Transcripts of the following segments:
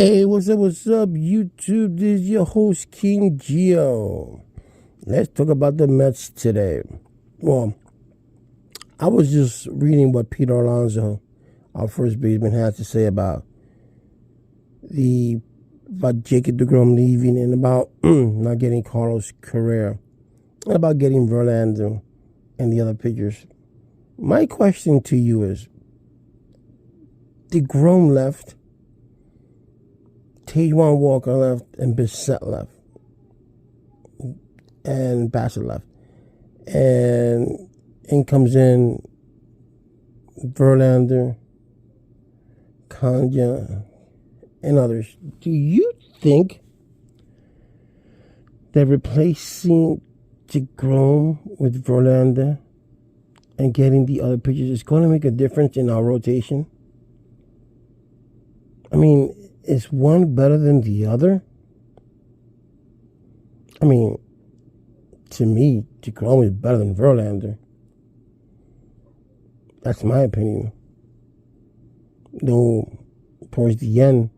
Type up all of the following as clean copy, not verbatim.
Hey, what's up, YouTube? This is your host, King Geo. Let's talk about the Mets today. Well, I was just reading what Peter Alonso, our first baseman, had to say about Jacob deGrom leaving and about not getting Carlos Correa and about getting Verlander and the other pitchers. My question to you is, deGrom left, Taijuan Walker left, and Bissett left, and Bassett left, and in comes in Verlander, Kanja, and others. Do you think that replacing deGrom with Verlander and getting the other pitchers is going to make a difference in our rotation? I mean, is one better than the other? I mean, to me, deGrom is better than Verlander. That's my opinion. Though, towards the end,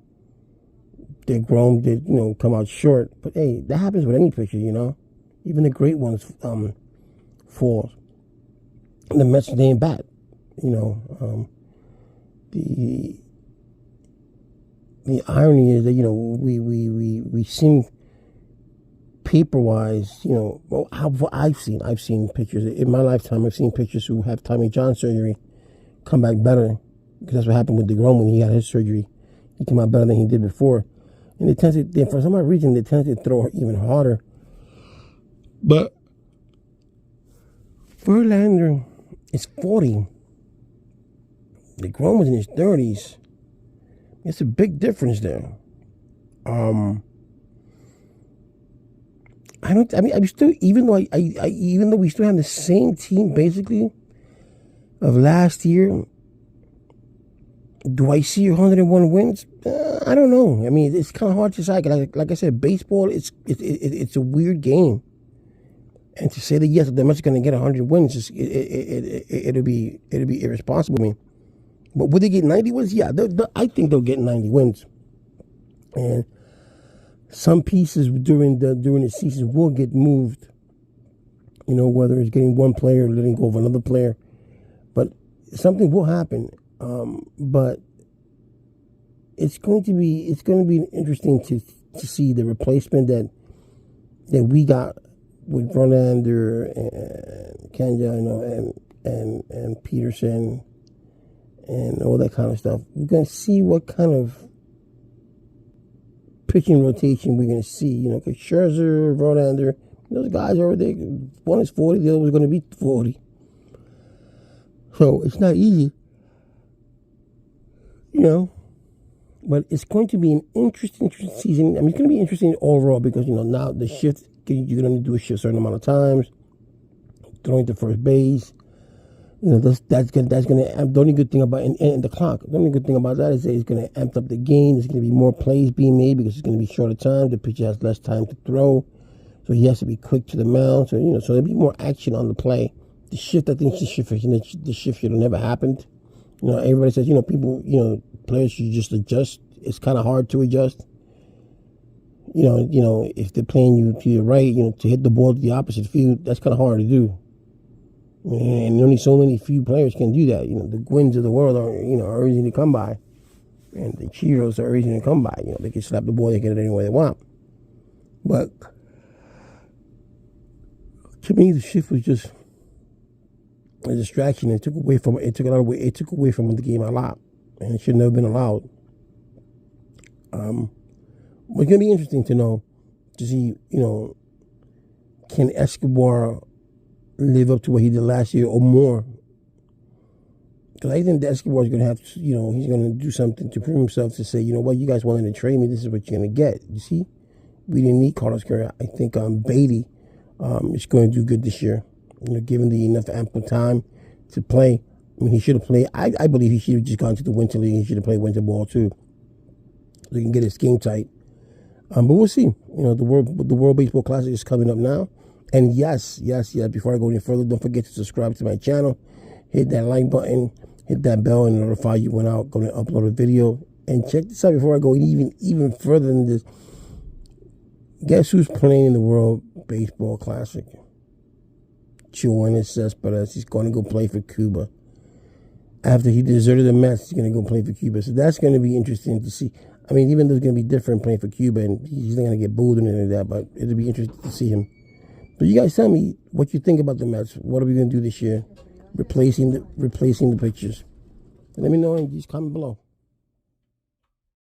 deGrom did, come out short. But hey, that happens with any pitcher, Even the great ones fall. The Mets didn't bat, The irony is that, we seem paper-wise, I've seen pitchers. In my lifetime, I've seen pitchers who have Tommy John surgery come back better, because that's what happened with deGrom when he had his surgery. He came out better than he did before. And for some odd reason, they tend to throw even harder. But Verlander is 40. deGrom was in his 30s. It's a big difference there. I'm still, even though we still have the same team basically of last year, do I see 101 wins? I don't know. I mean, it's kind of hard to decide. Like I said, baseball, it's a weird game. And to say that yes, the Mets are going to get 100 wins, it'll be irresponsible. I mean, but would they get 90 wins? Yeah, I think they'll get 90 wins. And some pieces during the season will get moved. Whether it's getting one player or letting go of another player. But something will happen. But it's going to be interesting to see the replacement that we got with Verlander and Kanja, and Peterson and all that kind of stuff. We're going to see what kind of pitching rotation we're going to see. Because Scherzer, Verlander, those guys are there. One is 40, the other was going to be 40. So it's not easy. But it's going to be an interesting season. I mean, it's going to be interesting overall because, now the shift, you can only do a shift a certain amount of times. Throwing to first base. That's going to amp. The only good thing about and the clock. The only good thing about that is that it's going to amp up the game. There's going to be more plays being made because it's going to be shorter time. The pitcher has less time to throw, so he has to be quick to the mound. So so there'll be more action on the play. The shift, I think, the shift should have never happened. Everybody says people players should just adjust. It's kind of hard to adjust. If they're playing you to your right, to hit the ball to the opposite field, that's kind of hard to do. And only so many few players can do that. The Gwynns of the world are easy to come by. And the Chiros are easy to come by. They can slap the ball, they get it any way they want. But to me, the shift was just a distraction. It took away from the game a lot. And it should never have been allowed. It's going to be interesting to see, can Escobar live up to what he did last year or more? Because I think that Escobar is going to have to, he's going to do something to prove himself to say, what, you guys wanted to trade me, this is what you're going to get. You see? We didn't need Carlos Correa. I think Beatty is going to do good this year. Given the enough ample time to play. I mean, he should have played. I believe he should have just gone to the Winter League. He should have played winter ball too, so he can get his game tight. But we'll see. The World Baseball Classic is coming up now, and yes. Before I go any further, don't forget to subscribe to my channel, hit that like button, hit that bell, and notify you when I'm going to upload a video. And check this out before I go even further than this. Guess who's playing in the World Baseball Classic? Joannis Cespedes. He's going to go play for Cuba. After he deserted the Mets, he's going to go play for Cuba. So that's going to be interesting to see. I mean, even though it's going to be different playing for Cuba, and he's not going to get booed or anything like that, but it'll be interesting to see him. But you guys tell me what you think about the Mets. What are we going to do this year? Replacing the pitchers. Let me know and just comment below.